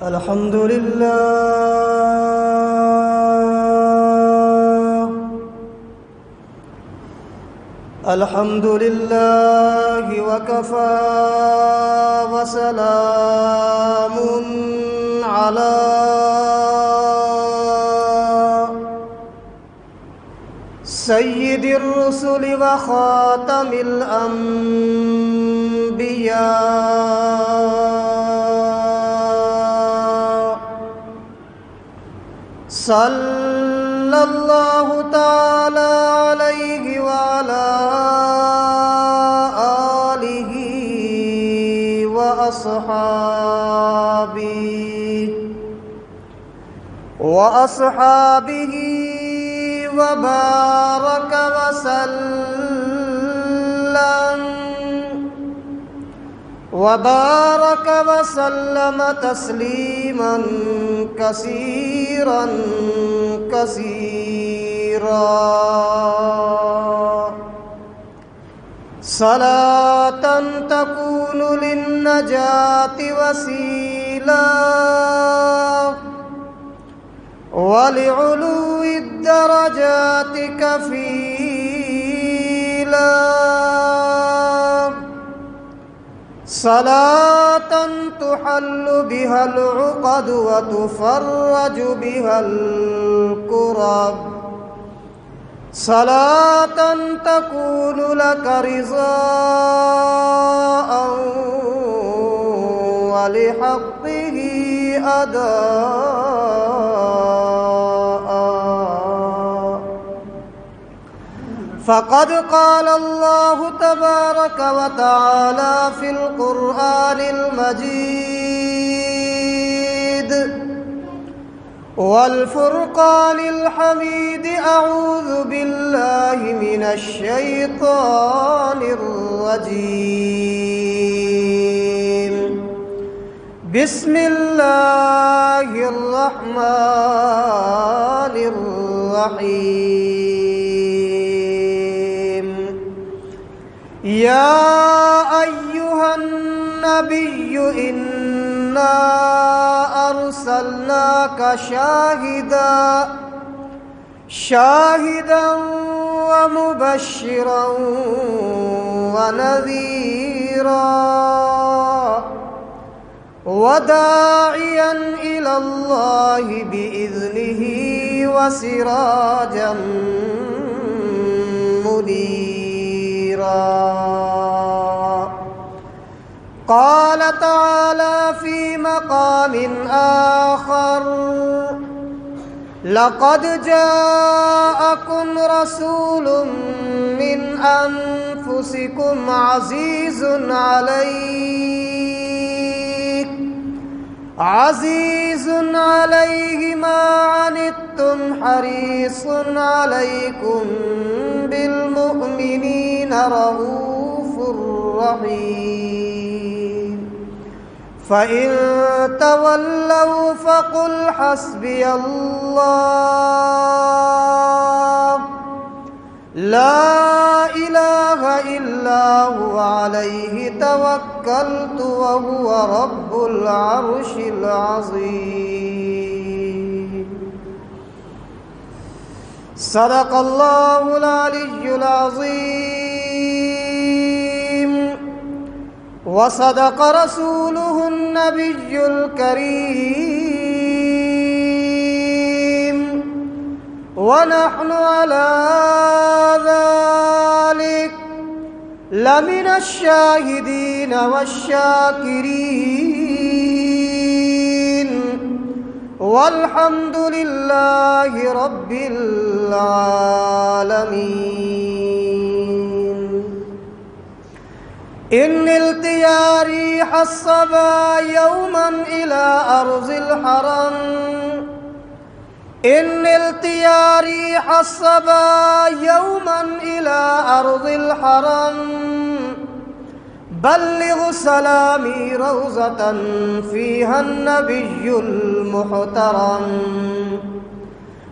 الحمد لله الحمد لله وكفى وسلام على سيد الرسل وخاتم الأنبياء صلى الله تعالى عليه وعلى آله وأصحابه وبارك وسلم تسليما كثيرا صلاة تكون للنجاة وسيلة ولعلو الدرجات كفيلا صلاة تحل بها العقد وتفرج بها الكرب صلاة تكون لك رضاء ولحقه أداء فقد قال الله تبارك وتعالى في القرآن المجيد والفرقان الحميد أعوذ بالله من الشيطان الرجيم بسم الله الرحمن الرحيم يا أيها النبي إنا أرسلناك شاهدا ومبشرا ونذيرا وداعيا إلى الله بإذنه وسراجا منيرا قال تعالى في مقام آخر لقد جاءكم رسول من أنفسكم عزيز عليه ما عنتم حريص عليكم بالمؤمنين رؤوف رحيم فإن تولوا فقل حسبي الله لا إله إلا هو عليه توكلت وهو رب العرش العظيم صدق الله العلي العظيم وصدق رسوله النبي الكريم ونحن على ذلك لمن الشاهدين والشاكرين والحمد لله رب العالمين إن التيا ريح الصبا يوما إلى أرض الحرم إن التيا ريح الصبا يوما إلى أرض الحرم بلغ سلامي روزة فيها النبي المحترم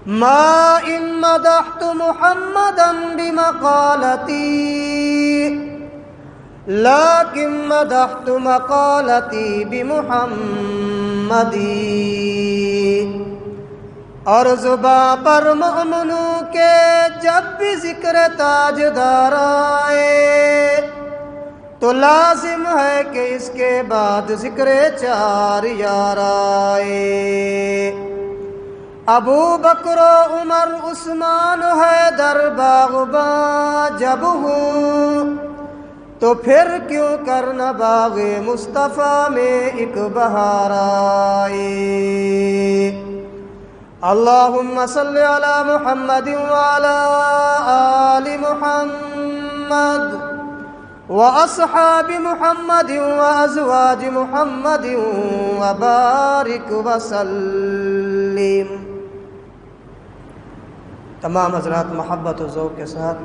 ما إن مدحت محمدا بمقالتي لكن مدحت مقالتي بمحمد محمدی، اور زباں پر مومنوں کے جب بھی ذکر تاجدار آئے تو لازم ہے کہ اس کے بعد ذکر چار یار آئے۔ ابو بکر و عمر عثمان و حیدر باغباں جب ہوں تو پھر کیوں کرنا باغ مصطفیٰ میں ایک بہار آئے۔ اللہم صلی علی محمد وعلی آل محمد واصحاب محمد وازواج محمد وبارک وسلم۔ تمام حضرات محبت و ذوق کے ساتھ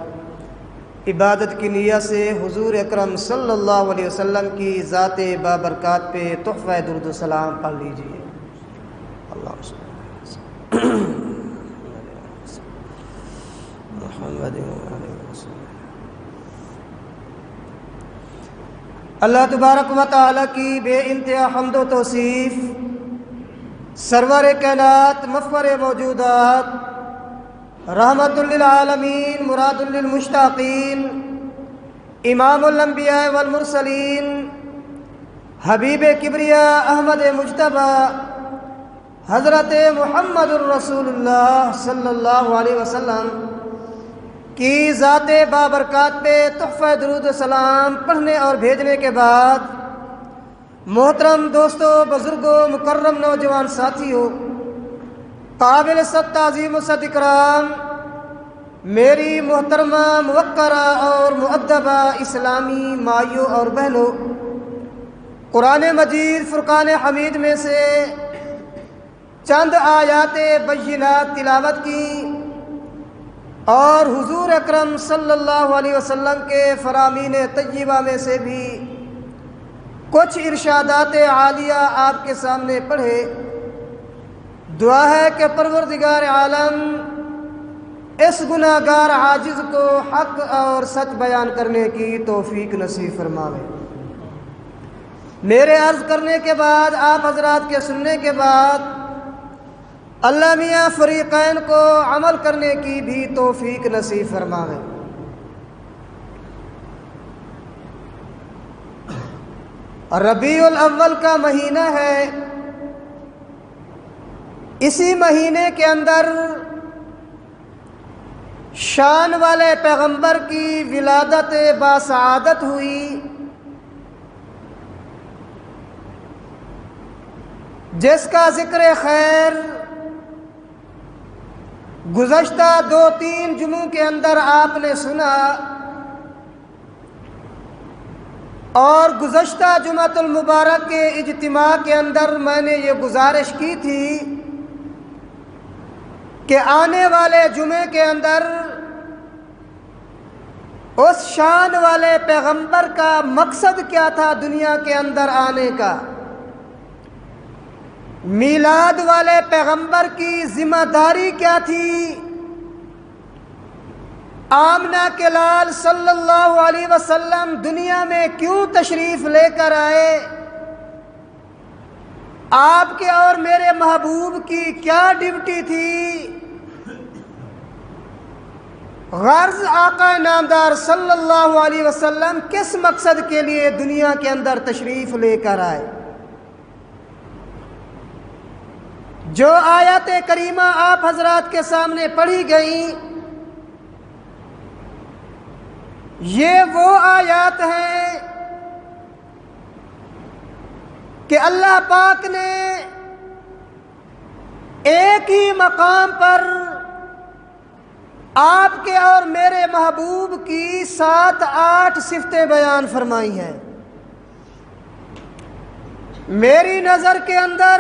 عبادت کی نیت سے حضور اکرم صلی اللہ علیہ وسلم کی ذات بابرکات پہ تحفہ درود و سلام پڑھ لیجیے۔ اللہم صلی محمد اللہ تبارک و تعالی کی بے انتہا حمد و توصیف، سرور کائنات مفخر موجودات، رحمت للعالمین مراد للمشتاقین، امام الانبیاء والمرسلین، حبیب کبریا احمد مجتبی حضرت محمد الرسول اللہ صلی اللہ علیہ وسلم کی ذات بابرکات پہ تحفہ درود و سلام پڑھنے اور بھیجنے کے بعد، محترم دوستوں، بزرگوں، مکرم نوجوان ساتھیوں، قابل صد تعظیم و صد اکرام، میری محترمہ موقرہ اور مؤدبہ اسلامی مائیوں اور بہنوں، قرآن مجید فرقان حمید میں سے چند آیات بینات تلاوت کی اور حضور اکرم صلی اللہ علیہ وسلم کے فرامین طیبہ میں سے بھی کچھ ارشادات عالیہ آپ کے سامنے پڑھے۔ دعا ہے کہ پروردگار عالم اس گناہگار عاجز کو حق اور سچ بیان کرنے کی توفیق نصیب فرمائے۔ میرے عرض کرنے کے بعد، آپ حضرات کے سننے کے بعد، اللہ میاں فریقین کو عمل کرنے کی بھی توفیق نصیب فرمائے۔ ربیع الاول کا مہینہ ہے، اسی مہینے کے اندر شان والے پیغمبر کی ولادت باسعادت ہوئی، جس کا ذکر خیر گزشتہ 2-3 جمعوں کے اندر آپ نے سنا، اور گزشتہ جمعۃ المبارک کے اجتماع کے اندر میں نے یہ گزارش کی تھی کہ آنے والے جمعے کے اندر اس شان والے پیغمبر کا مقصد کیا تھا دنیا کے اندر آنے کا، میلاد والے پیغمبر کی ذمہ داری کیا تھی، آمنہ کے لال صلی اللہ علیہ وسلم دنیا میں کیوں تشریف لے کر آئے، آپ کے اور میرے محبوب کی کیا ڈیوٹی تھی، غرض آقا نامدار صلی اللہ علیہ وسلم کس مقصد کے لیے دنیا کے اندر تشریف لے کر آئے۔ جو آیات کریمہ آپ حضرات کے سامنے پڑھی گئیں، یہ وہ آیات ہیں کہ اللہ پاک نے ایک ہی مقام پر آپ کے اور میرے محبوب کی 7-8 صفتیں بیان فرمائی ہیں۔ میری نظر کے اندر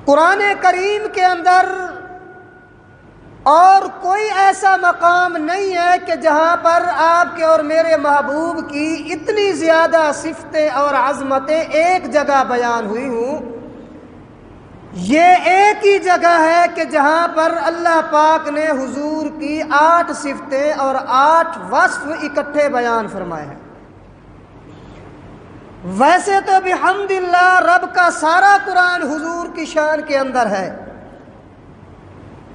قرآن کریم کے اندر اور کوئی ایسا مقام نہیں ہے کہ جہاں پر آپ کے اور میرے محبوب کی اتنی زیادہ صفتیں اور عظمتیں ایک جگہ بیان ہوئی ہوں۔ یہ ایک ہی جگہ ہے کہ جہاں پر اللہ پاک نے حضور کی 8 صفتیں اور 8 وصف اکٹھے بیان فرمائے ہیں۔ ویسے تو بحمداللہ رب کا سارا قرآن حضور کی شان کے اندر ہے۔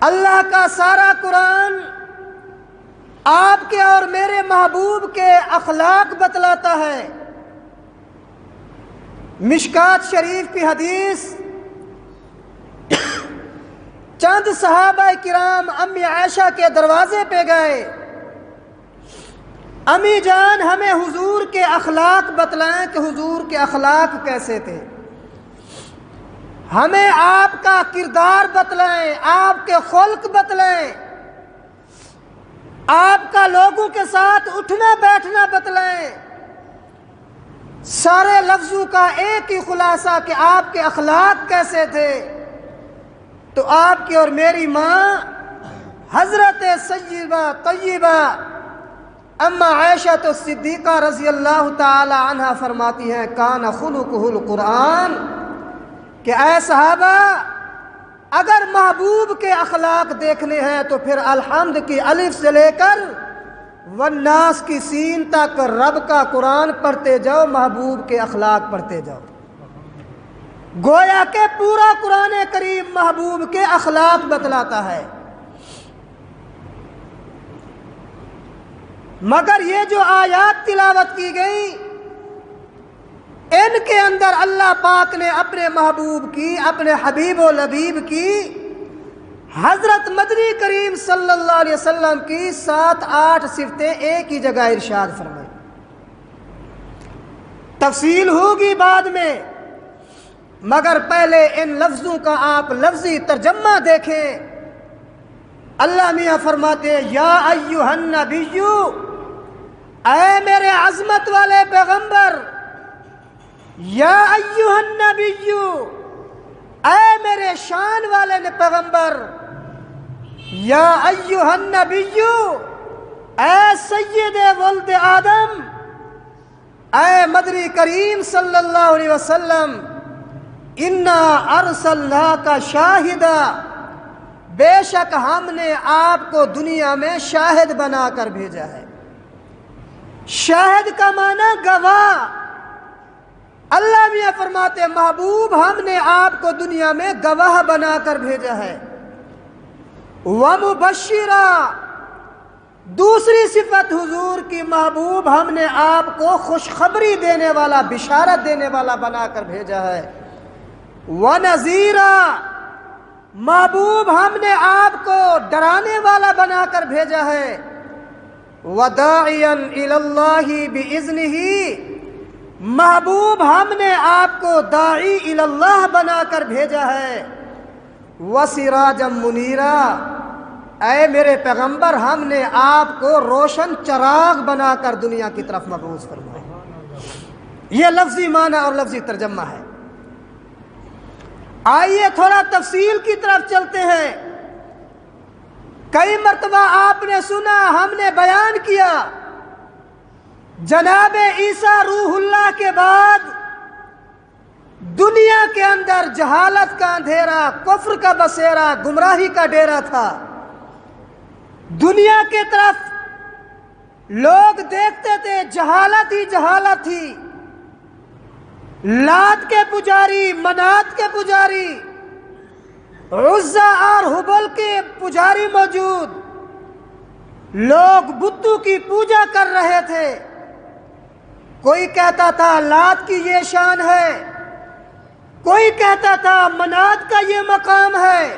اللہ کا سارا قرآن آپ کے اور میرے محبوب کے اخلاق بتلاتا ہے۔ مشکات شریف کی حدیث، چند صحابہ کرام امی عائشہ کے دروازے پہ گئے، امی جان ہمیں حضور کے اخلاق بتلائیں کہ حضور کے اخلاق کیسے تھے، ہمیں آپ کا کردار بتلائیں، آپ کے خلق بتلائیں، آپ کا لوگوں کے ساتھ اٹھنا بیٹھنا بتلائیں۔ سارے لفظوں کا ایک ہی خلاصہ کہ آپ کے اخلاق کیسے تھے۔ تو آپ کی اور میری ماں حضرت سیدہ طیبہ اما عائشہ تو صدیقہ رضی اللہ تعالی عنہا فرماتی ہیں کان خلقہ القرآن، کہ اے صحابہ اگر محبوب کے اخلاق دیکھنے ہیں تو پھر الحمد کی الف سے لے کر والناس کی سین تک رب کا قرآن پڑھتے جاؤ، محبوب کے اخلاق پڑھتے جاؤ۔ گویا کہ پورا قرآن کریم محبوب کے اخلاق بتلاتا ہے۔ مگر یہ جو آیات تلاوت کی گئی، ان کے اندر اللہ پاک نے اپنے محبوب کی، اپنے حبیب و لبیب کی، حضرت مدنی کریم صلی اللہ علیہ وسلم کی 7-8 صفتیں ایک ہی جگہ ارشاد فرمائی۔ تفصیل ہوگی بعد میں، مگر پہلے ان لفظوں کا آپ لفظی ترجمہ دیکھیں۔ اللہ میاں فرماتے ہیں یا ایھا النبی، اے میرے عظمت والے پیغمبر، یا ایھا النبی، اے میرے شان والے پیغمبر، یا ایھا النبی، اے سید ولد آدم، اے مدنی کریم صلی اللہ علیہ وسلم، انا ارسلناک شاہدا، بے شک ہم نے آپ کو دنیا میں شاہد بنا کر بھیجا ہے۔ شاہد کا معنی گواہ۔ اللہ میاں فرماتے محبوب ہم نے آپ کو دنیا میں گواہ بنا کر بھیجا ہے۔ ومبشرا، دوسری صفت حضور کی، محبوب ہم نے آپ کو خوشخبری دینے والا، بشارت دینے والا بنا کر بھیجا ہے۔ وَنَذِيرًا، محبوب ہم نے آپ کو ڈرانے والا بنا کر بھیجا ہے۔ وَدَاعِيًا إِلَى اللَّهِ بِإِذْنِهِ، محبوب ہم نے آپ کو داعی الی اللہ بنا کر بھیجا ہے۔ وَسِرَاجًا مُنِيرًا، اے میرے پیغمبر ہم نے آپ کو روشن چراغ بنا کر دنیا کی طرف مبعوث فرمایا۔ یہ لفظی معنی اور لفظی ترجمہ ہے۔ آئیے تھوڑا تفصیل کی طرف چلتے ہیں۔ کئی مرتبہ آپ نے سنا، ہم نے بیان کیا، جناب عیسیٰ روح اللہ کے بعد دنیا کے اندر جہالت کا اندھیرا، کفر کا بسیرا، گمراہی کا ڈیرا تھا۔ دنیا کے طرف لوگ دیکھتے تھے، جہالت ہی جہالت تھی۔ لات کے پجاری، منات کے پجاری، عزا اور حبل کے پجاری موجود، لوگ بتوں کی پوجا کر رہے تھے۔ کوئی کہتا تھا لات کی یہ شان ہے، کوئی کہتا تھا منات کا یہ مقام ہے،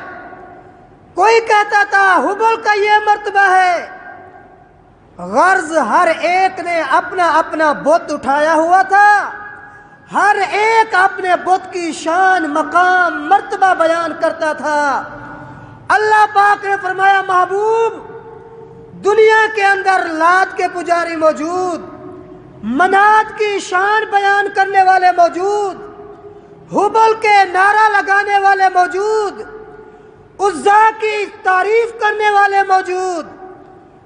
کوئی کہتا تھا حبل کا یہ مرتبہ ہے۔ غرض ہر ایک نے اپنا اپنا بت اٹھایا ہوا تھا، ہر ایک اپنے بت کی شان، مقام، مرتبہ بیان کرتا تھا۔ اللہ پاک نے فرمایا محبوب دنیا کے اندر لات کے پجاری موجود، منات کی شان بیان کرنے والے موجود، حبل کے نعرہ لگانے والے موجود، عزا کی تعریف کرنے والے موجود۔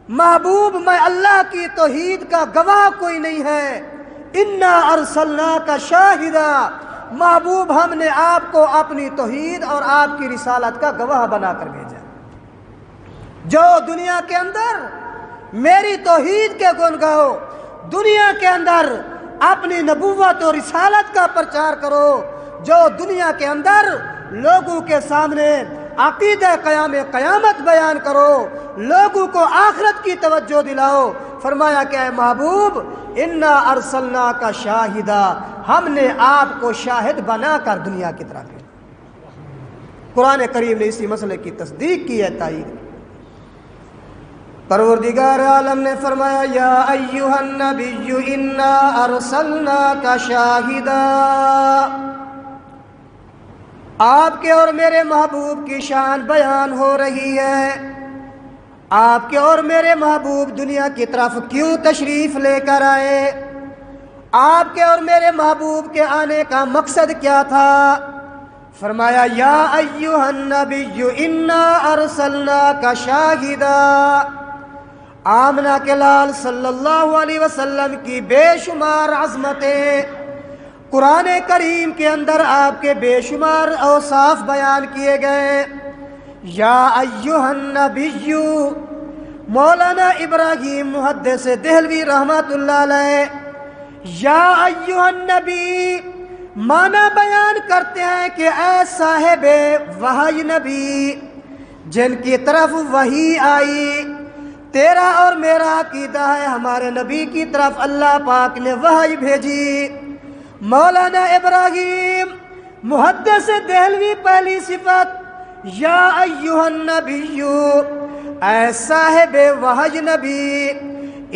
محبوب میں اللہ کی توحید کا گواہ کوئی نہیں ہے۔ انا ارسلناک شاہدا، محبوب ہم نے آپ کو اپنی توحید اور آپ کی رسالت کا گواہ بنا کر بھیجا۔ جو دنیا کے اندر میری توحید کے گن گاؤ، دنیا کے اندر اپنی نبوت اور رسالت کا پرچار کرو، جو دنیا کے اندر لوگوں کے سامنے عقیدہ قیامت بیان کرو، لوگوں کو آخرت کی توجہ دلاؤ۔ فرمایا کہ اے محبوب انا ارسلناک شاہدا، ہم نے آپ کو شاہد بنا کر دنیا کی طرف بھیجا۔ قرآن کریم نے اسی مسئلے کی تصدیق کی ہے، تائید۔ پروردگار عالم نے فرمایا یا ایھا النبی انا ارسلناک شاہدا، آپ کے اور میرے محبوب کی شان بیان ہو رہی ہے۔ آپ کے اور میرے محبوب دنیا کی طرف کیوں تشریف لے کر آئے؟ آپ کے اور میرے محبوب کے آنے کا مقصد کیا تھا؟ فرمایا یا ایھا النبی انا ارسلناک شاہدا۔ آمنہ کے لال صلی اللہ علیہ وسلم کی بے شمار عظمتیں قرآن کریم کے اندر آپ کے بے شمار اوصاف بیان کیے گئے۔ یا ایھا النبی، مولانا ابراہیم محدث دہلوی رحمۃ اللہ علیہ یا ایھا النبی معنی بیان کرتے ہیں کہ اے صاحب وحی نبی، جن کی طرف وحی آئی۔ تیرا اور میرا عقیدہ ہے ہمارے نبی کی طرف اللہ پاک نے وحی بھیجی۔ مولانا ابراہیم محدث دہلوی پہلی صفت یا ایھا النبی، اے صاحب وحی نبی،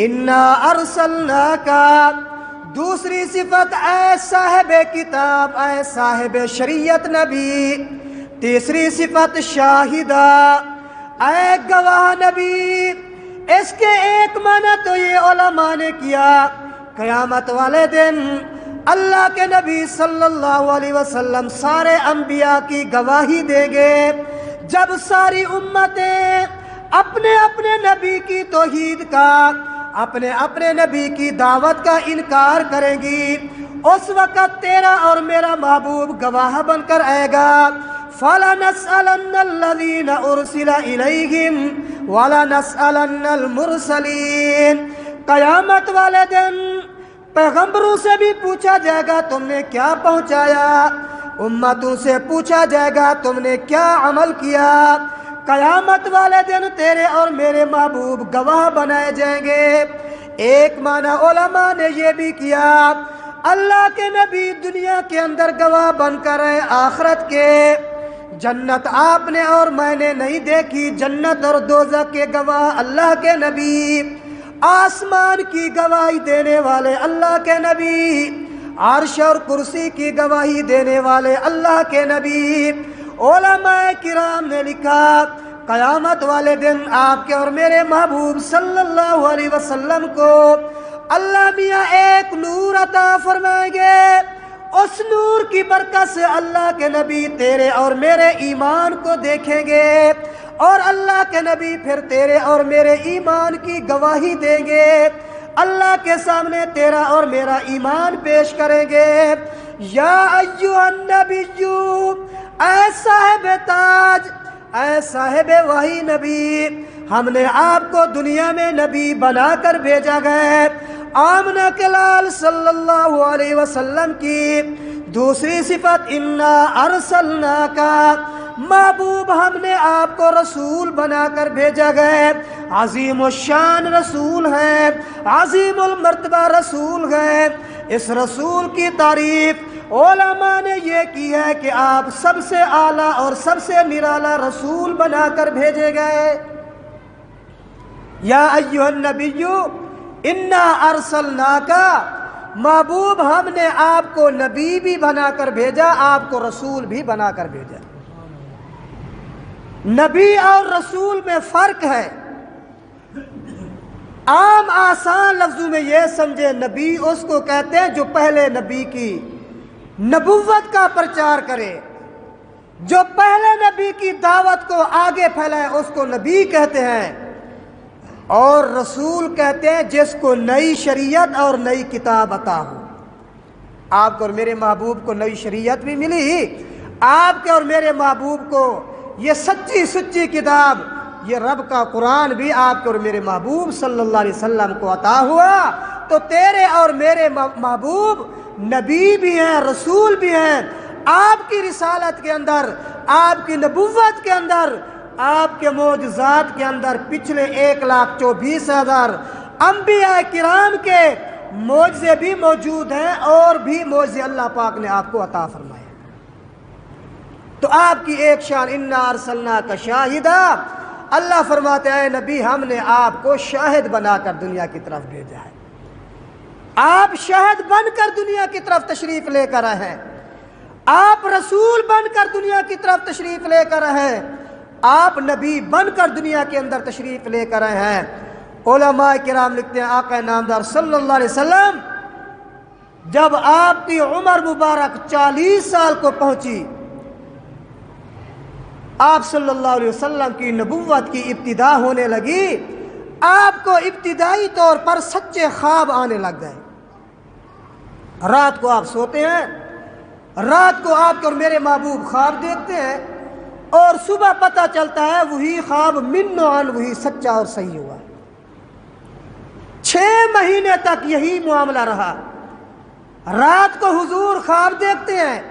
انا ارسلناک۔ دوسری صفت اے صاحب کتاب، اے صاحب شریعت نبی۔ تیسری صفت شاہدہ، اے گواہ نبی۔ اس کے ایک معنی تو یہ علماء نے کیا، قیامت والے دن اللہ کے نبی صلی اللہ علیہ وسلم سارے انبیاء کی گواہی دیں گے۔ جب ساری امتیں اپنے اپنے نبی کی توحید کا، اپنے اپنے نبی کی دعوت کا انکار کریں گی، اس وقت تیرا اور میرا محبوب گواہ بن کر آئے گا۔ فَلَنَسْأَلَنَّ الَّذِينَ أُرْسِلَ إِلَيْهِمْ وَلَنَسْأَلَنَّ الْمُرْسَلِينَ۔ قیامت والے دن پیغمبروں سے بھی پوچھا جائے گا تم نے کیا پہنچایا، امتوں سے پوچھا جائے گا تم نے کیا عمل کیا۔ قیامت والے دن تیرے اور میرے محبوب گواہ بنائے جائیں گے۔ ایک معنی علماء نے یہ بھی کیا، اللہ کے نبی دنیا کے اندر گواہ بن کر آئے آخرت کے۔ جنت آپ نے اور میں نے نہیں دیکھی، جنت اور دوزخ کے گواہ اللہ کے نبی۔ آسمان کی گواہی دینے والے اللہ کے نبی، عرش اور کرسی کی گواہی دینے والے اللہ کے نبی۔ علماء کرام نے لکھا قیامت والے دن آپ کے اور میرے محبوب صلی اللہ علیہ وسلم کو اللہ میاں ایک نور عطا فرمائیں گے۔ اس نور کی برکت سے اللہ کے نبی تیرے اور میرے ایمان کو دیکھیں گے، اور اللہ کے نبی پھر تیرے اور میرے ایمان کی گواہی دیں گے، اللہ کے سامنے تیرا اور میرا ایمان پیش کریں گے۔ یا ایھا النبی، اے صاحب تاج، اے صاحب وحی نبی، ہم نے آپ کو دنیا میں نبی بنا کر بھیجا گیا۔ آمنہ کے لال صلی اللہ علیہ وسلم کی دوسری صفت انا ارسلناک، محبوب ہم نے آپ کو رسول بنا کر بھیجا گیا۔ عظیم الشان رسول ہے، عظیم المرتبہ رسول ہے۔ اس رسول کی تعریف علماء نے یہ کی ہے کہ آپ سب سے اعلیٰ اور سب سے نرالا رسول بنا کر بھیجے گئے۔ یا ایھا النبی انا ارسلناک، محبوب ہم نے آپ کو نبی بھی بنا کر بھیجا، آپ کو رسول بھی بنا کر بھیجا۔ نبی اور رسول میں فرق ہے۔ عام آسان لفظوں میں یہ سمجھے، نبی اس کو کہتے ہیں جو پہلے نبی کی نبوت کا پرچار کرے، جو پہلے نبی کی دعوت کو آگے پھیلائے، اس کو نبی کہتے ہیں۔ اور رسول کہتے ہیں جس کو نئی شریعت اور نئی کتاب عطا ہو۔ آپ کو اور میرے محبوب کو نئی شریعت بھی ملی، آپ کے اور میرے محبوب کو یہ سچی سچی کتاب، یہ رب کا قرآن بھی آپ کے اور میرے محبوب صلی اللہ علیہ وسلم کو عطا ہوا۔ تو تیرے اور میرے محبوب نبی بھی ہیں، رسول بھی ہیں۔ آپ کی رسالت کے اندر، آپ کی نبوت کے اندر، آپ کے معجزات کے اندر پچھلے 1,24,000 انبیاء کرام کے معجزے بھی موجود ہیں، اور بھی معجزے اللہ پاک نے آپ کو عطا فرمائے۔ تو آپ کی ایک شان انا ارسلناک شاہدا، اللہ فرماتے ہیں اے نبی ہم نے آپ کو شاہد بنا کر دنیا کی طرف بھیجا ہے۔ آپ شاہد بن کر دنیا کی طرف تشریف لے کر آئے ہیں، آپ رسول بن کر دنیا کی طرف تشریف لے کر آئے ہیں، آپ نبی بن کر دنیا کے اندر تشریف لے کر آئے ہیں۔ علماء کرام لکھتے ہیں آقا نامدار صلی اللہ علیہ وسلم جب آپ کی عمر مبارک 40 سال کو پہنچی، آپ صلی اللہ علیہ وسلم کی نبوت کی ابتدا ہونے لگی، آپ کو ابتدائی طور پر سچے خواب آنے لگ گئے۔ رات کو آپ سوتے ہیں، رات کو آپ کے اور میرے محبوب خواب دیکھتے ہیں، اور صبح پتہ چلتا ہے وہی خواب من عن وہی سچا اور صحیح ہوا۔ 6 مہینے تک یہی معاملہ رہا۔ رات کو حضور خواب دیکھتے ہیں،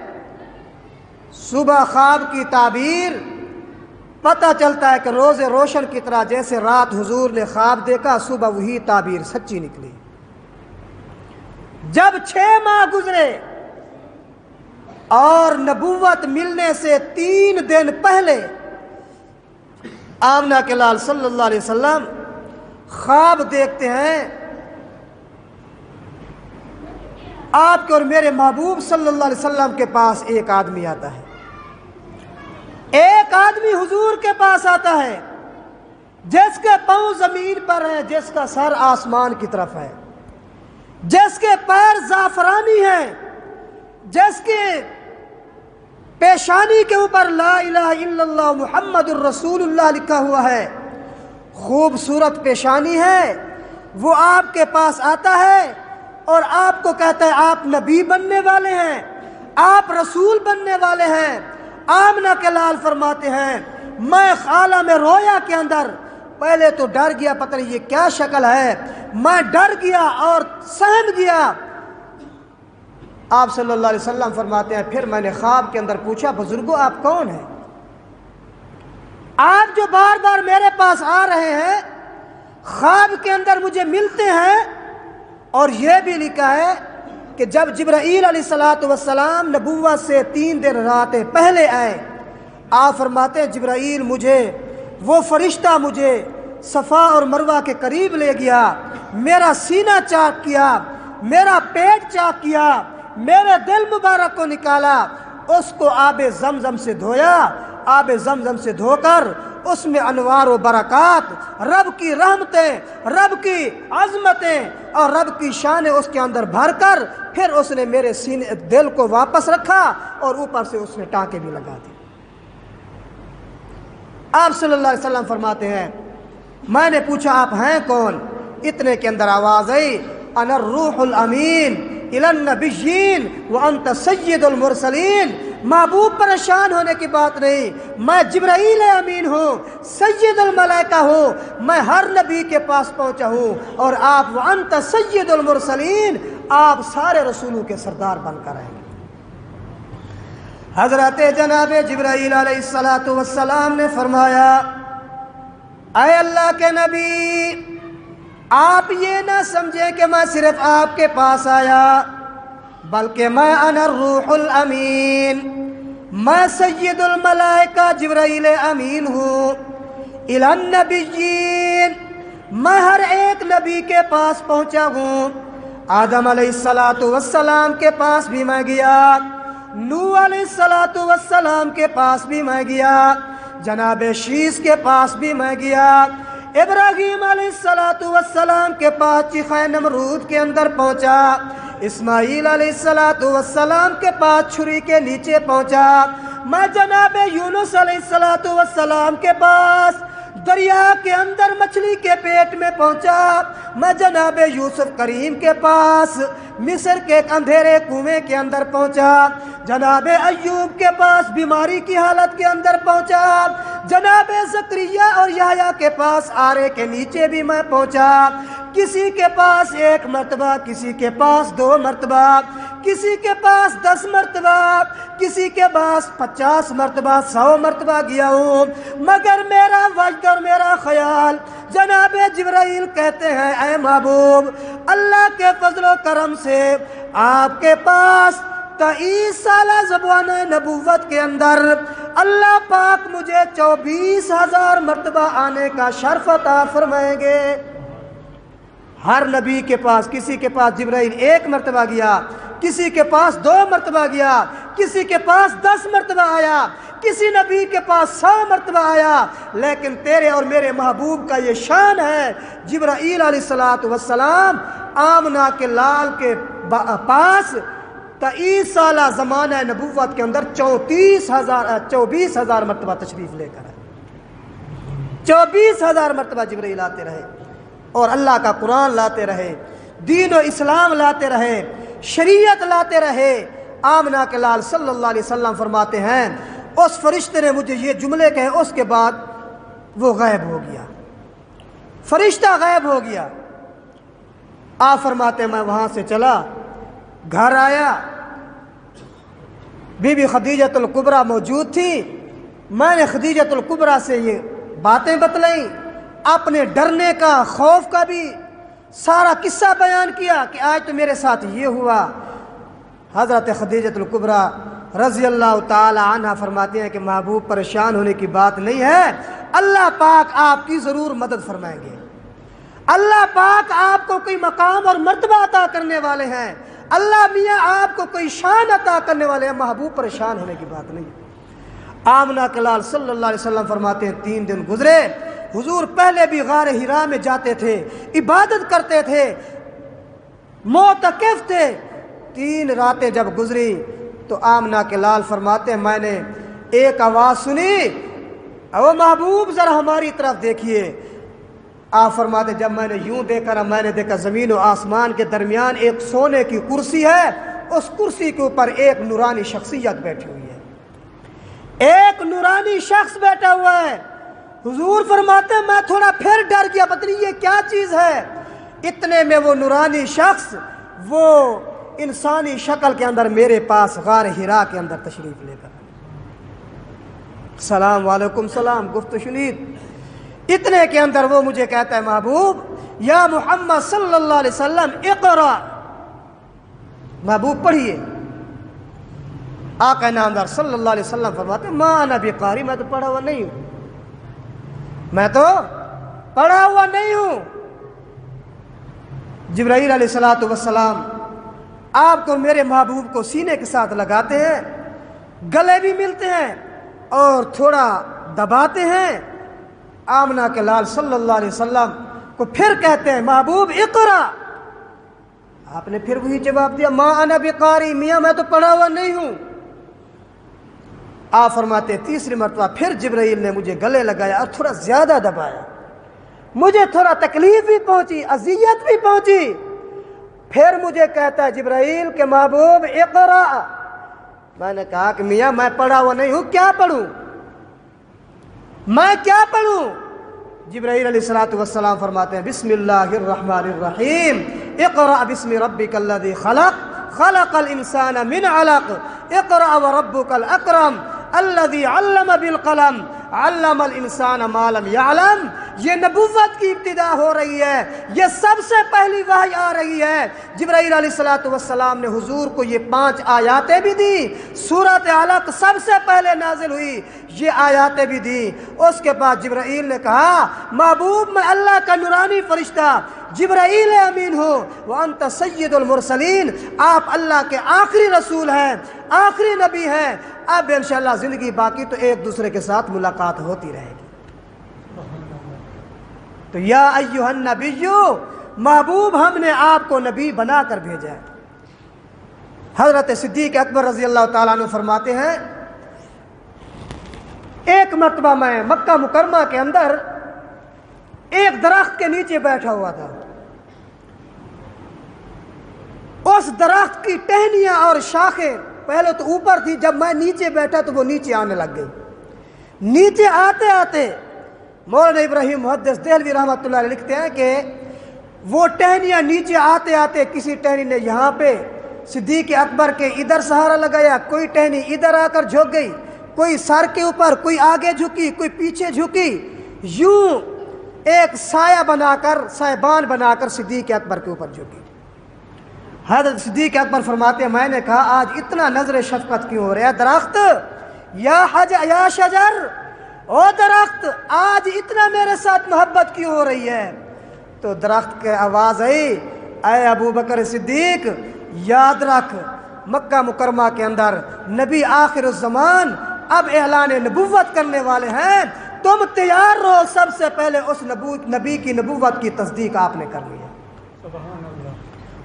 صبح خواب کی تعبیر پتہ چلتا ہے کہ روز روشن کی طرح جیسے رات حضور نے خواب دیکھا، صبح وہی تعبیر سچی نکلی۔ جب 6 ماہ گزرے اور نبوت ملنے سے 3 دن پہلے آمنہ کے لال صلی اللہ علیہ وسلم خواب دیکھتے ہیں، آپ کے اور میرے محبوب صلی اللہ علیہ وسلم کے پاس ایک آدمی آتا ہے۔ ایک آدمی حضور کے پاس آتا ہے جس کے پاؤں زمین پر ہیں، جس کا سر آسمان کی طرف ہے، جس کے پیر زعفرانی ہیں، جس کے پیشانی کے اوپر لا الہ الا اللہ محمد الرسول اللہ لکھا ہوا ہے، خوبصورت پیشانی ہے۔ وہ آپ کے پاس آتا ہے اور آپ کو کہتا ہے آپ نبی بننے والے ہیں، آپ رسول بننے والے ہیں۔ آمنہ کے لال فرماتے ہیں میں عالم رویا کے اندر پہلے تو ڈر گیا، پتہ نہیں یہ کیا شکل ہے، میں ڈر گیا اور سہم گیا۔ آپ صلی اللہ علیہ وسلم فرماتے ہیں پھر میں نے خواب کے اندر پوچھا بزرگوں آپ کون ہیں؟ آپ جو بار بار میرے پاس آ رہے ہیں، خواب کے اندر مجھے ملتے ہیں، اور یہ بھی لکھا ہے کہ جب جبرائیل علیہ السلام نبوت سے 3 دن راتیں پہلے آئے، آپ فرماتے ہیں جبرائیل مجھے وہ فرشتہ مجھے صفا اور مروہ کے قریب لے گیا، میرا سینہ چاک کیا، میرا پیٹ چاک کیا، میرے دل مبارک کو نکالا، اس کو آب زمزم سے دھویا، آب زمزم سے دھو کر اس میں انوار و برکات، رب کی رحمتیں، رب کی عظمتیں اور رب کی شانیں اس کے اندر بھر کر پھر اس نے میرے سینے دل کو واپس رکھا اور اوپر سے اس نے ٹانکے بھی لگا دی۔ آپ صلی اللہ علیہ وسلم فرماتے ہیں میں نے پوچھا آپ ہیں کون؟ اتنے کے اندر آواز آئی انا الروح الامین الی النبیین وانت سید المرسلین۔ محبوب پریشان ہونے کی بات نہیں، میں جبرائیل امین ہوں، سید الملائکہ ہوں، میں ہر نبی کے پاس پہنچا ہوں، اور آپ وانت سید المرسلین، آپ سارے رسولوں کے سردار بن کر آئیں گے۔ حضرت جناب جبرائیل علیہ السلام نے فرمایا اے اللہ کے نبی آپ یہ نہ سمجھیں کہ میں صرف آپ کے پاس آیا، بلکہ میں انا الروح الامین، میں سید الملائکہ جبرائیل امین ہوں، الی النبیین، میں ہر ایک نبی کے پاس پہنچا ہوں۔ آدم علیہ السلام کے پاس بھی میں گیا، نوح علیہ السلام کے پاس بھی میں گیا، جناب شیس کے پاس بھی میں گیا، ابراہیم علیہ السلام کے پاس چیخہ نمرود کے اندر پہنچا، اسماعیل علیہ السلام کے پاس چھری کے نیچے پہنچا، میں جناب یونس علیہ السلام کے پاس دریا کے اندر مچھلی کے پیٹ میں پہنچا، میں جناب یوسف کریم کے پاس مصر کے ایک اندھیرے کنویں کے اندر پہنچا، جناب ایوب کے پاس بیماری کی حالت کے اندر پہنچا، جناب زکریا اور یحییٰ کے پاس آرے کے نیچے بھی میں پہنچا، کسی کے پاس 1 مرتبہ، کسی کے پاس 2 مرتبہ، کسی کے پاس 10 مرتبہ، کسی کے پاس 50 مرتبہ، 100 مرتبہ گیا ہوں، مگر میرا وجد اور میرا خیال جناب جبرائیل کہتے ہیں اے محبوب اللہ کے فضل و کرم سے آپ کے پاس 23 سالہ زبان نبوت کے اندر اللہ پاک مجھے 24,000 مرتبہ آنے کا شرف عطا فرمائیں گے۔ ہر نبی کے پاس، کسی کے پاس جبرائیل 1 مرتبہ گیا، کسی کے پاس 2 مرتبہ گیا، کسی کے پاس 10 مرتبہ آیا، کسی نبی کے پاس 100 مرتبہ آیا، لیکن تیرے اور میرے محبوب کا یہ شان ہے جبرائیل علیہ السلام آمنہ کے لال کے پاس 23 سالہ زمانہ نبوت کے اندر 24,000 مرتبہ تشریف لے کر آئے۔ 24,000 مرتبہ جبرائیل آتے رہے اور اللہ کا قرآن لاتے رہے، دین و اسلام لاتے رہے، شریعت لاتے رہے۔ آمنہ کے لال صلی اللہ علیہ وسلم فرماتے ہیں اس فرشتے نے مجھے یہ جملے کہے، اس کے بعد وہ غائب ہو گیا، فرشتہ غائب ہو گیا۔ آپ فرماتے ہیں میں وہاں سے چلا، گھر آیا، بی بی خدیجۃ الکبریٰ موجود تھی، میں نے خدیجۃ الکبریٰ سے یہ باتیں بتلائیں، اپنے ڈرنے کا، خوف کا بھی سارا قصہ بیان کیا کہ آج تو میرے ساتھ یہ ہوا۔ حضرت خدیجۃ الکبریٰ رضی اللہ تعالی عنہ فرماتے ہیں کہ محبوب پریشان ہونے کی بات نہیں ہے، اللہ پاک آپ کی ضرور مدد فرمائیں گے، اللہ پاک آپ کو کوئی مقام اور مرتبہ عطا کرنے والے ہیں، اللہ میاں آپ کو کوئی شان عطا کرنے والے ہیں، محبوب پریشان ہونے کی بات نہیں۔ آمنہ کے لال صلی اللہ علیہ وسلم فرماتے ہیں 3 دن گزرے، حضور پہلے بھی غار حرا میں جاتے تھے، عبادت کرتے تھے، معتکف تھے۔ 3 راتیں جب گزری تو آمنہ کے لال فرماتے ہیں میں نے ایک آواز سنی، او محبوب ذرا ہماری طرف دیکھیے۔ آپ فرماتے جب میں نے یوں دیکھا، میں نے دیکھا زمین و آسمان کے درمیان ایک سونے کی کرسی ہے، اس کرسی کے اوپر ایک نورانی شخصیت بیٹھی ہوئی ہے، ایک نورانی شخص بیٹھا ہوا ہے۔ حضور فرماتے ہیں میں تھوڑا پھر ڈر گیا، پتہ نہیں یہ کیا چیز ہے۔ اتنے میں وہ نورانی شخص وہ انسانی شکل کے اندر میرے پاس غار حرا کے اندر تشریف لے کر سلام علیکم سلام گفت و شنید۔ اتنے کے اندر وہ مجھے کہتا ہے محبوب یا محمد صلی اللہ علیہ وسلم اقرا، محبوب پڑھیے۔ آقا نامدار صلی اللہ علیہ وسلم فرماتے ہیں ما انا بقاری، میں تو پڑھا ہوا نہیں ہوں، میں تو پڑھا ہوا نہیں ہوں۔ جبرائیل علیہ السلام آپ کو میرے محبوب کو سینے کے ساتھ لگاتے ہیں، گلے بھی ملتے ہیں اور تھوڑا دباتے ہیں۔ آمنہ کے لال صلی اللہ علیہ وسلم کو پھر کہتے ہیں محبوب اقرا، آپ نے پھر وہی جواب دیا ما انا بقاری، میاں میں تو پڑھا ہوا نہیں ہوں۔ آپ فرماتے ہیں 3ری مرتبہ پھر جبرائیل نے مجھے گلے لگایا اور تھوڑا زیادہ دبایا، مجھے تھوڑا تکلیف بھی پہنچی، اذیت بھی پہنچی۔ پھر مجھے کہتا ہے جبرائیل کہ محبوب اقرا، میں نے کہا کہ میاں میں پڑھا ہوا نہیں ہوں، کیا پڑھوں، میں کیا پڑھوں؟ جبرائیل علیہ السلام فرماتے ہیں بسم اللہ الرحمن الرحیم، اقرا بسم ربک الذی خلق، خلق الانسان من علق، اقرا وربک الاکرم الذی علم بالقلم، علم الانسان ما لم یعلم۔ یہ نبوت کی ابتدا ہو رہی ہے، یہ سب سے پہلی وحی آ رہی ہے۔ جبرائیل علیہ السلام نے حضور کو یہ 5 آیاتیں بھی دی، سورۃ علق سب سے پہلے نازل ہوئی، یہ آیاتیں بھی دی۔ اس کے بعد جبرائیل نے کہا محبوب میں اللہ کا نورانی فرشتہ جبرائیل امین ہوں، وانت سید المرسلین، آپ اللہ کے آخری رسول ہیں، آخری نبی ہیں۔ اب انشاءاللہ زندگی باقی تو ایک دوسرے کے ساتھ ملاقات ہوتی رہے گی۔ تو یا ایھا النبی، محبوب ہم نے آپ کو نبی بنا کر بھیجا ہے۔ حضرت صدیق اکبر رضی اللہ تعالیٰ عنہ فرماتے ہیں ایک مرتبہ میں مکہ مکرمہ کے اندر ایک درخت کے نیچے بیٹھا ہوا تھا، اس درخت کی ٹہنیاں اور شاخیں پہلے تو اوپر تھی، جب میں نیچے بیٹھا تو وہ نیچے آنے لگ گئی۔ نیچے آتے آتے مولانا ابراہیم محدث دہلوی رحمۃ اللہ علیہ لکھتے ہیں کہ وہ ٹہنیاں نیچے آتے آتے کسی ٹہنی نے یہاں پہ صدیق اکبر کے ادھر سہارا لگایا، کوئی ٹہنی ادھر آ کر جھک گئی، کوئی سر کے اوپر، کوئی آگے جھکی، کوئی پیچھے جھکی، یوں ایک سایہ بنا کر، سایبان بنا کر صدیق اکبر کے اوپر جھکی۔ حضرت صدیق اکبر فرماتے ہیں میں نے کہا آج اتنا نظر شفقت کیوں ہو رہا ہے درخت، یا شجر، او درخت آج اتنا میرے ساتھ محبت کیوں ہو رہی ہے؟ تو درخت کے آواز آئی، اے ابو بکر صدیق یاد رکھ مکہ مکرمہ کے اندر نبی آخر الزمان اب اعلان نبوت کرنے والے ہیں، تم تیار رہو، سب سے پہلے اس نبی کی نبوت کی تصدیق آپ نے کرنی ہے،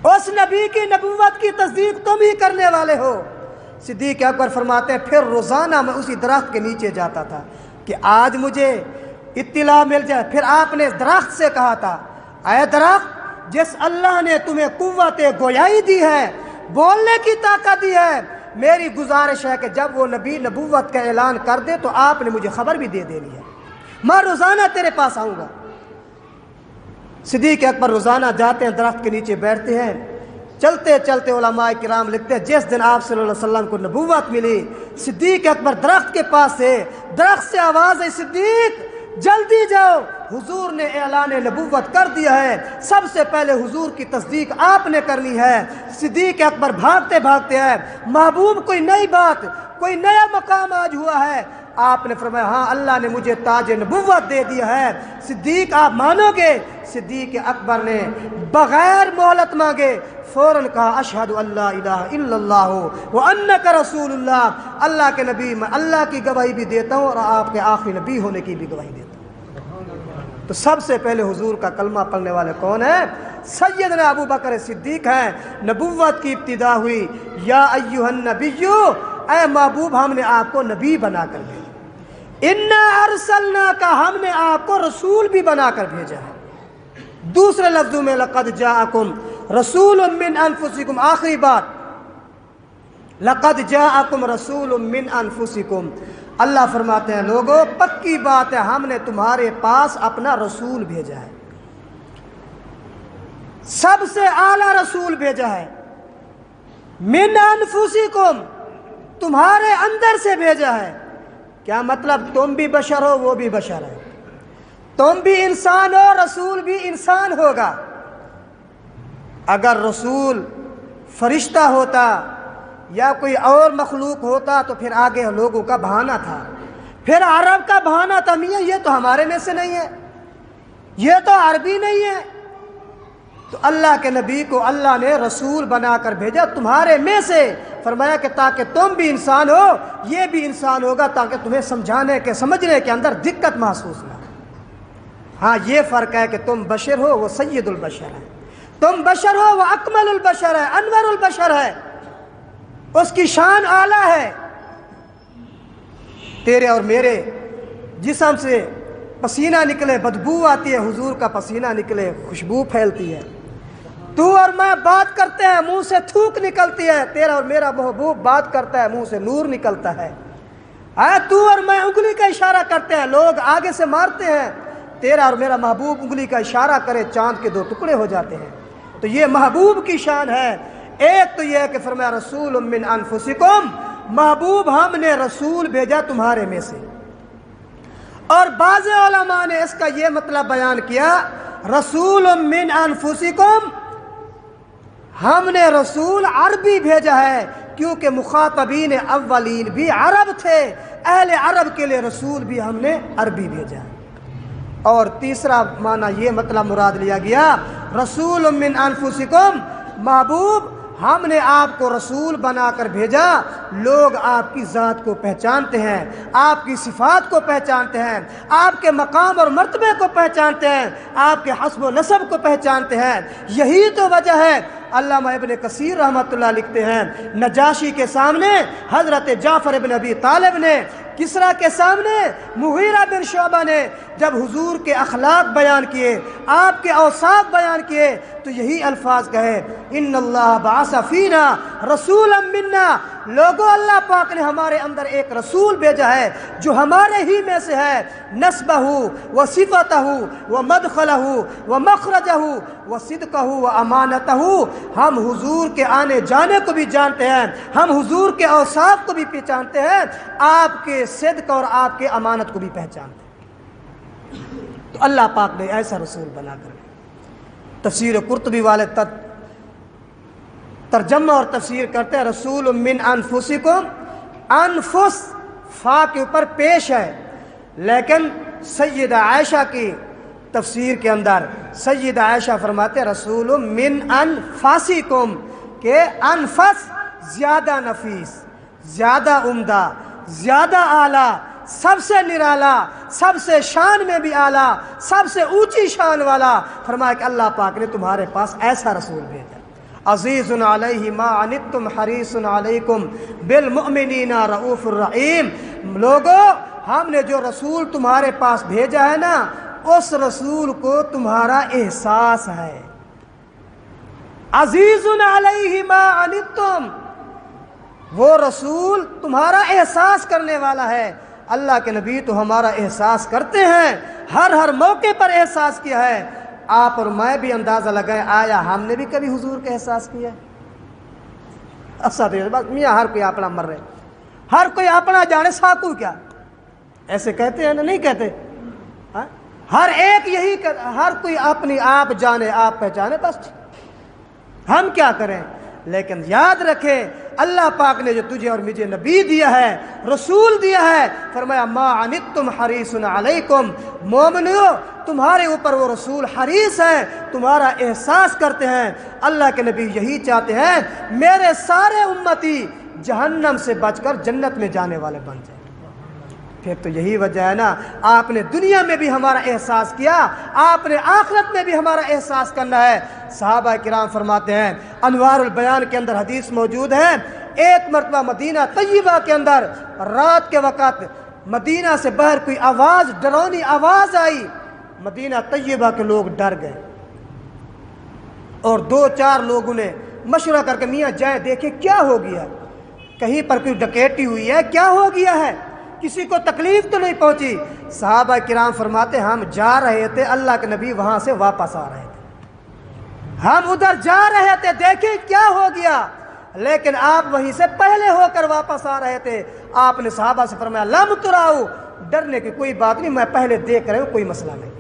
اس نبی کی نبوت کی تصدیق تم ہی کرنے والے ہو۔ صدیق اکبر فرماتے ہیں پھر روزانہ میں اسی درخت کے نیچے جاتا تھا کہ آج مجھے اطلاع مل جائے۔ پھر آپ نے درخت سے کہا تھا اے درخت جس اللہ نے تمہیں قوت گویائی دی ہے، بولنے کی طاقت دی ہے، میری گزارش ہے کہ جب وہ نبی نبوت کا اعلان کر دے تو آپ نے مجھے خبر بھی دے دینی ہے، میں روزانہ تیرے پاس آؤں گا۔ صدیق اکبر روزانہ جاتے ہیں، درخت کے نیچے بیٹھتے ہیں، چلتے چلتے علماء کرام لکھتے ہیں جس دن آپ صلی اللہ علیہ وسلم کو نبوت ملی، صدیق اکبر درخت کے پاس سے، درخت سے آواز ہے صدیق جلدی جاؤ، حضور نے اعلان نبوت کر دیا ہے، سب سے پہلے حضور کی تصدیق آپ نے کرنی ہے۔ صدیق اکبر بھاگتے بھاگتے ہیں، محبوب کوئی نئی بات، کوئی نیا مقام آج ہوا ہے؟ آپ نے فرمایا ہاں اللہ نے مجھے تاج نبوت دے دیا ہے۔ صدیق آپ مانو گے؟ صدیق اکبر نے بغیر مہلت مانگے فوراً کہا اشہد ان لا الہ الا اللہ وانک رسول اللہ، اللہ کے نبی میں اللہ کی گواہی بھی دیتا ہوں اور آپ کے آخری نبی ہونے کی بھی گواہی دیتا ہوں۔ تو سب سے پہلے حضور کا کلمہ پڑھنے والے کون ہیں؟ سیدنا ابو بکر صدیق ہیں۔ نبوت کی ابتدا ہوئی، یا ایھا النبی، اے محبوب ہم نے آپ کو نبی بنا کر بھیجا، انا ارسلناک، ہم نے آپ کو رسول بھی بنا کر بھیجا ہے۔ دوسرے لفظوں میں لقد جاءکم رسول من انفسکم، آخری بات لقد جاءکم رسول من انفسکم، اللہ فرماتے ہیں لوگوں پکی بات ہے ہم نے تمہارے پاس اپنا رسول بھیجا ہے، سب سے اعلیٰ رسول بھیجا ہے، من انفسکم، تمہارے اندر سے بھیجا ہے۔ کیا مطلب؟ تم بھی بشر ہو، وہ بھی بشر ہے، تم بھی انسان ہو، رسول بھی انسان ہوگا۔ اگر رسول فرشتہ ہوتا یا کوئی اور مخلوق ہوتا تو پھر آگے لوگوں کا بہانہ تھا، پھر عرب کا بہانہ تھا میاں یہ تو ہمارے میں سے نہیں ہے، یہ تو عربی نہیں ہے۔ تو اللہ کے نبی کو اللہ نے رسول بنا کر بھیجا تمہارے میں سے، فرمایا کہ تاکہ تم بھی انسان ہو، یہ بھی انسان ہوگا، تاکہ تمہیں سمجھانے کے سمجھنے کے اندر دقت محسوس نہ ہو۔ ہاں یہ فرق ہے کہ تم بشر ہو، وہ سید البشر ہے، تم بشر ہو، وہ اکمل البشر ہے، انور البشر ہے، اس کی شان اعلیٰ ہے۔ تیرے اور میرے جسم سے پسینہ نکلے بدبو آتی ہے، حضور کا پسینہ نکلے خوشبو پھیلتی ہے۔ تو اور میں بات کرتے ہیں منہ سے تھوک نکلتی ہے، تیرا اور میرا محبوب بات کرتا ہے منہ سے نور نکلتا ہے۔ تو اور میں انگلی کا اشارہ کرتے ہیں، لوگ آگے سے مارتے ہیں، تیرا اور میرا محبوب انگلی کا اشارہ کرے چاند کے 2 ٹکڑے ہو جاتے ہیں۔ تو یہ محبوب کی شان ہے۔ ایک تو یہ ہے کہ فرمایا رسول من انفسکم، محبوب ہم نے رسول بھیجا تمہارے میں سے۔ اور بعض علماء نے اس کا یہ مطلب بیان کیا رسول من انفسکم، ہم نے رسول عربی بھیجا ہے کیونکہ مخاطبین اولین بھی عرب تھے، اہل عرب کے لیے رسول بھی ہم نے عربی بھیجا ہے۔ اور تیسرا معنی یہ مطلب مراد لیا گیا رسول من انفسکم، محبوب ہم نے آپ کو رسول بنا کر بھیجا، لوگ آپ کی ذات کو پہچانتے ہیں، آپ کی صفات کو پہچانتے ہیں، آپ کے مقام اور مرتبے کو پہچانتے ہیں، آپ کے حسب و نسب کو پہچانتے ہیں۔ یہی تو وجہ ہے، علامہ ابن کثیر رحمۃ اللہ لکھتے ہیں نجاشی کے سامنے حضرت جعفر ابن ابی طالب نے، کسریٰ کے سامنے مغیرہ بن شعبہ نے جب حضور کے اخلاق بیان کیے، آپ کے اوصاف بیان کیے، تو یہی الفاظ کہے ان اللہ بعث فینا رسولا منا، لوگوں اللہ پاک نے ہمارے اندر ایک رسول بھیجا ہے جو ہمارے ہی میں سے ہے، نسبہ و صفتہ و مدخلہ و مخرجہ و صدقہ و امانتہ، ہم حضور کے آنے جانے کو بھی جانتے ہیں، ہم حضور کے اوصاف کو بھی پہچانتے ہیں، آپ کے صدق اور آپ کے امانت کو بھی پہچانتے ہیں۔ تو اللہ پاک نے ایسا رسول بنا کر تفسیر قرطبی والے ترجمہ اور تفسیر کرتے ہیں، رسول من انفسکم، انفس فا کے اوپر پیش ہے، لیکن سیدہ عائشہ کی تفسیر کے اندر سیدہ عائشہ فرماتے ہیں رسول من انفاسکم، کہ انفس زیادہ نفیس، زیادہ عمدہ، زیادہ اعلیٰ، سب سے نرالا، سب سے شان میں بھی اعلیٰ، سب سے اونچی شان والا، فرمایا کہ اللہ پاک نے تمہارے پاس ایسا رسول بھیجا، عزیز علیہ ما عنتم حریص علیکم بالمؤمنین رؤوف الرحیم۔ لوگو، ہم نے جو رسول تمہارے پاس بھیجا ہے نا، اس رسول کو تمہارا احساس ہے، عزیز علیہ ما عنتم، وہ رسول تمہارا احساس کرنے والا ہے۔ اللہ کے نبی تو ہمارا احساس کرتے ہیں، ہر موقع پر احساس کیا ہے۔ آپ اور میں بھی اندازہ لگائیں، آیا ہم نے بھی کبھی حضور کا احساس کیا ہے؟ اصل بات میاں، ہر کوئی اپنا مر رہے، ہر کوئی اپنا جانے ساکو کیا، ایسے کہتے ہیں نا، نہیں کہتے؟ ہر ایک یہی ہر کوئی اپنی آپ جانے آپ پہچانے، بس ہم کیا کریں؟ لیکن یاد رکھیں، اللہ پاک نے جو تجھے اور مجھے نبی دیا ہے، رسول دیا ہے، فرمایا ما عنتم حریص علیکم، مومنو تمہارے اوپر وہ رسول حریص ہے، تمہارا احساس کرتے ہیں۔ اللہ کے نبی یہی چاہتے ہیں میرے سارے امتی جہنم سے بچ کر جنت میں جانے والے بن جائیں۔ پھر تو یہی وجہ ہے نا، آپ نے دنیا میں بھی ہمارا احساس کیا، آپ نے آخرت میں بھی ہمارا احساس کرنا ہے۔ صحابہ کرام فرماتے ہیں، انوار البیان کے اندر حدیث موجود ہے، ایک مرتبہ مدینہ طیبہ کے اندر رات کے وقت مدینہ سے باہر کوئی آواز، ڈرونی آواز آئی، مدینہ طیبہ کے لوگ ڈر گئے، اور 2-4 لوگوں نے مشورہ کر کے میاں جائیں دیکھیں کیا ہو گیا، کہیں پر کوئی ڈکیتی ہوئی ہے، کیا ہو گیا ہے، کسی کو تکلیف تو نہیں پہنچی؟ صحابہ کرام فرماتے ہم جا رہے تھے، اللہ کے نبی وہاں سے واپس آ رہے تھے، ہم ادھر جا رہے تھے دیکھیں کیا ہو گیا، لیکن آپ وہیں سے پہلے ہو کر واپس آ رہے تھے۔ آپ نے صحابہ سے فرمایا لم تراؤ، ڈرنے کی کوئی بات نہیں، میں پہلے دیکھ رہا ہوں، کوئی مسئلہ نہیں۔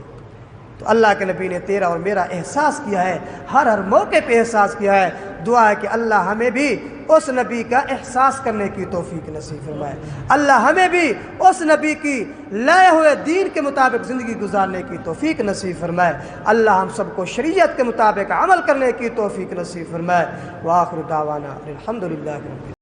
تو اللہ کے نبی نے تیرا اور میرا احساس کیا ہے، ہر موقع پہ احساس کیا ہے۔ دعا ہے کہ اللہ ہمیں بھی اس نبی کا احساس کرنے کی توفیق نصیب فرمائے، اللہ ہمیں بھی اس نبی کی لائے ہوئے دین کے مطابق زندگی گزارنے کی توفیق نصیب فرمائے، اللہ ہم سب کو شریعت کے مطابق عمل کرنے کی توفیق نصیب فرمائے۔ وآخر دعوانا الحمدللہ رب العالمین۔